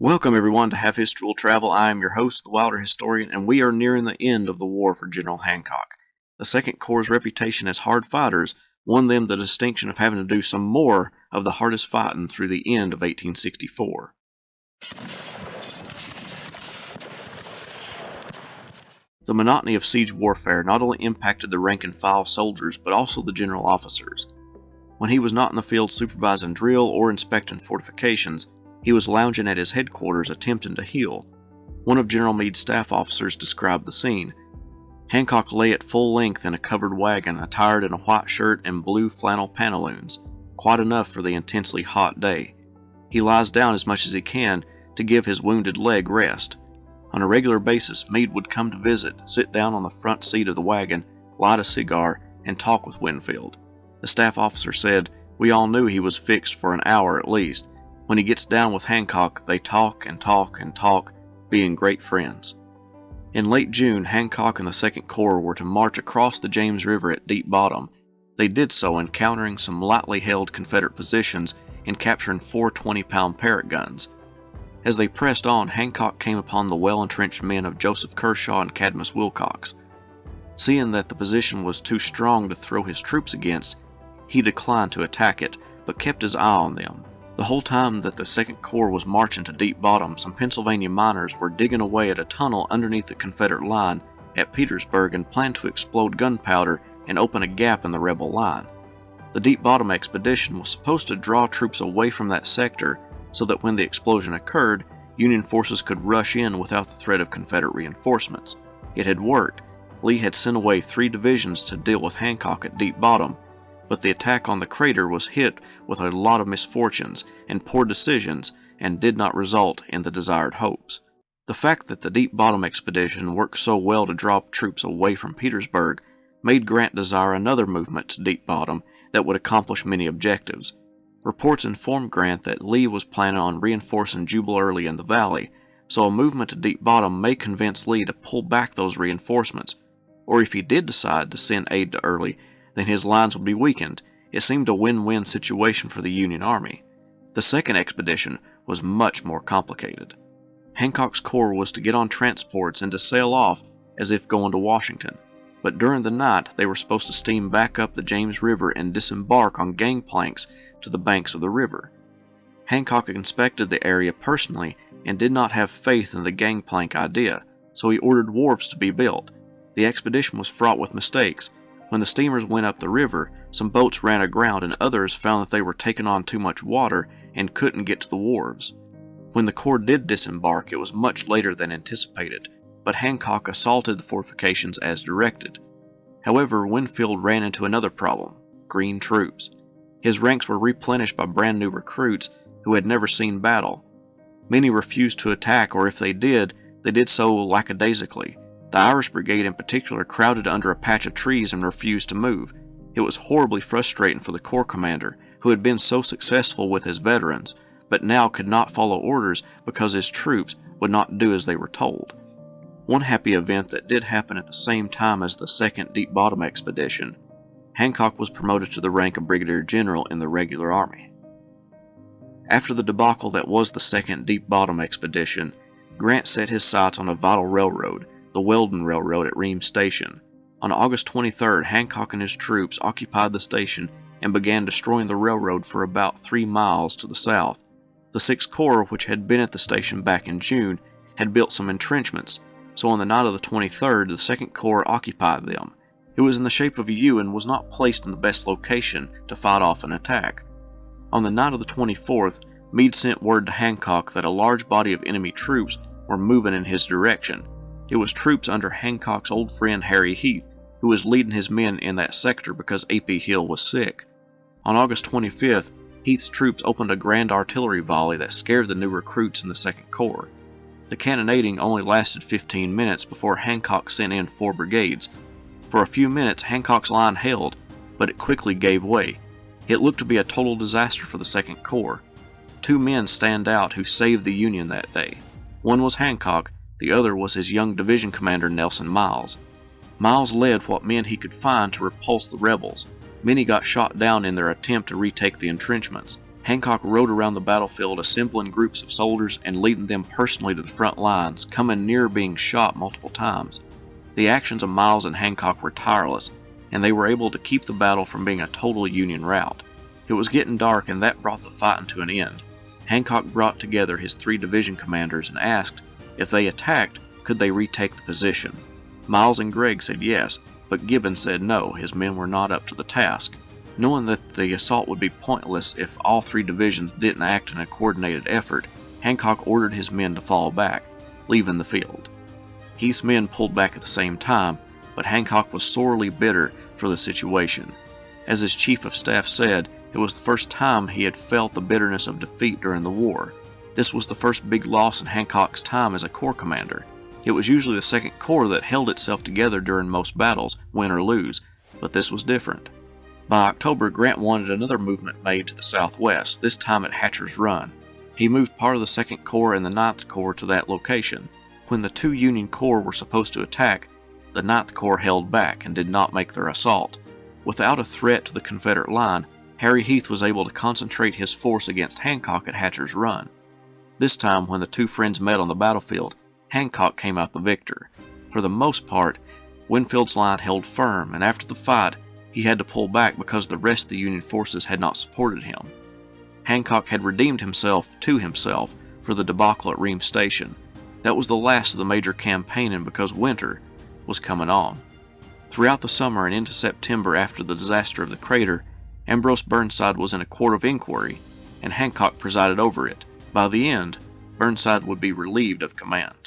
Welcome everyone to Have History Will Travel. I am your host, the Wilder Historian, and we are nearing the end of the war for General Hancock. The Second Corps' reputation as hard fighters won them the distinction of having to do some more of the hardest fighting through the end of 1864. The monotony of siege warfare not only impacted the rank-and-file soldiers, but also the general officers. When he was not in the field supervising drill or inspecting fortifications, he was lounging at his headquarters attempting to heal. One of General Meade's staff officers described the scene. Hancock lay at full length in a covered wagon, attired in a white shirt and blue flannel pantaloons, quite enough for the intensely hot day. He lies down as much as he can to give his wounded leg rest. On a regular basis, Meade would come to visit, sit down on the front seat of the wagon, light a cigar, and talk with Winfield. The staff officer said, "We all knew he was fixed for an hour at least. When he gets down with Hancock, they talk and talk and talk, being great friends." In late June, Hancock and the Second Corps were to march across the James River at Deep Bottom. They did so encountering some lightly held Confederate positions and capturing 4 20-pound Parrott guns. As they pressed on, Hancock came upon the well-entrenched men of Joseph Kershaw and Cadmus Wilcox. Seeing that the position was too strong to throw his troops against, he declined to attack it, but kept his eye on them. The whole time that the Second Corps was marching to Deep Bottom, some Pennsylvania miners were digging away at a tunnel underneath the Confederate line at Petersburg and planned to explode gunpowder and open a gap in the rebel line. The Deep Bottom expedition was supposed to draw troops away from that sector so that when the explosion occurred, Union forces could rush in without the threat of Confederate reinforcements. It had worked. Lee had sent away 3 divisions to deal with Hancock at Deep Bottom, but the attack on the crater was hit with a lot of misfortunes and poor decisions and did not result in the desired hopes. The fact that the Deep Bottom expedition worked so well to draw troops away from Petersburg made Grant desire another movement to Deep Bottom that would accomplish many objectives. Reports informed Grant that Lee was planning on reinforcing Jubal Early in the valley, so a movement to Deep Bottom may convince Lee to pull back those reinforcements, or if he did decide to send aid to Early, then his lines would be weakened. It seemed a win-win situation for the Union Army. The second expedition was much more complicated. Hancock's corps was to get on transports and to sail off as if going to Washington, but during the night they were supposed to steam back up the James River and disembark on gangplanks to the banks of the river. Hancock inspected the area personally and did not have faith in the gangplank idea, so he ordered wharves to be built. The expedition was fraught with mistakes. When the steamers went up the river, some boats ran aground and others found that they were taking on too much water and couldn't get to the wharves. When the Corps did disembark, it was much later than anticipated, but Hancock assaulted the fortifications as directed. However, Winfield ran into another problem: green troops. His ranks were replenished by brand new recruits who had never seen battle. Many refused to attack, or if they did so lackadaisically. The Irish Brigade in particular crowded under a patch of trees and refused to move. It was horribly frustrating for the Corps commander, who had been so successful with his veterans, but now could not follow orders because his troops would not do as they were told. One happy event that did happen at the same time as the second Deep Bottom expedition: Hancock was promoted to the rank of Brigadier General in the regular army. After the debacle that was the second Deep Bottom expedition, Grant set his sights on a vital railroad, the Weldon Railroad at Reams Station. On August 23rd, Hancock and his troops occupied the station and began destroying the railroad for about 3 miles to the south. The Sixth Corps, which had been at the station back in June, had built some entrenchments, so on the night of the 23rd, the Second Corps occupied them. It was in the shape of a U and was not placed in the best location to fight off an attack. On the night of the 24th, Meade sent word to Hancock that a large body of enemy troops were moving in his direction. It was troops under Hancock's old friend Harry Heth, who was leading his men in that sector because A.P. Hill was sick. On August 25th, Heth's troops opened a grand artillery volley that scared the new recruits in the Second Corps. The cannonading only lasted 15 minutes before Hancock sent in 4 brigades. For a few minutes, Hancock's line held, but it quickly gave way. It looked to be a total disaster for the Second Corps. 2 men stand out who saved the Union that day. One was Hancock, the other was his young division commander Nelson Miles. Miles led what men he could find to repulse the rebels. Many got shot down in their attempt to retake the entrenchments. Hancock rode around the battlefield assembling groups of soldiers and leading them personally to the front lines, coming near being shot multiple times. The actions of Miles and Hancock were tireless, and they were able to keep the battle from being a total Union rout. It was getting dark, and that brought the fighting to an end. Hancock brought together his 3 division commanders and asked if they attacked, could they retake the position. Miles and Gregg said yes, but Gibbon said no, his men were not up to the task. Knowing that the assault would be pointless if all 3 divisions didn't act in a coordinated effort, Hancock ordered his men to fall back, leaving the field. Heath's men pulled back at the same time, but Hancock was sorely bitter for the situation. As his chief of staff said, it was the first time he had felt the bitterness of defeat during the war. This was the first big loss in Hancock's time as a corps commander. It was usually the 2nd Corps that held itself together during most battles, win or lose, but this was different. By October, Grant wanted another movement made to the southwest, this time at Hatcher's Run. He moved part of the 2nd Corps and the 9th Corps to that location. When the 2 Union Corps were supposed to attack, the 9th Corps held back and did not make their assault. Without a threat to the Confederate line, Harry Heth was able to concentrate his force against Hancock at Hatcher's Run. This time, when the 2 friends met on the battlefield, Hancock came out the victor. For the most part, Winfield's line held firm, and after the fight, he had to pull back because the rest of the Union forces had not supported him. Hancock had redeemed himself for the debacle at Reams Station. That was the last of the major campaigning because winter was coming on. Throughout the summer and into September after the disaster of the crater, Ambrose Burnside was in a court of inquiry, and Hancock presided over it. By the end, Burnside would be relieved of command.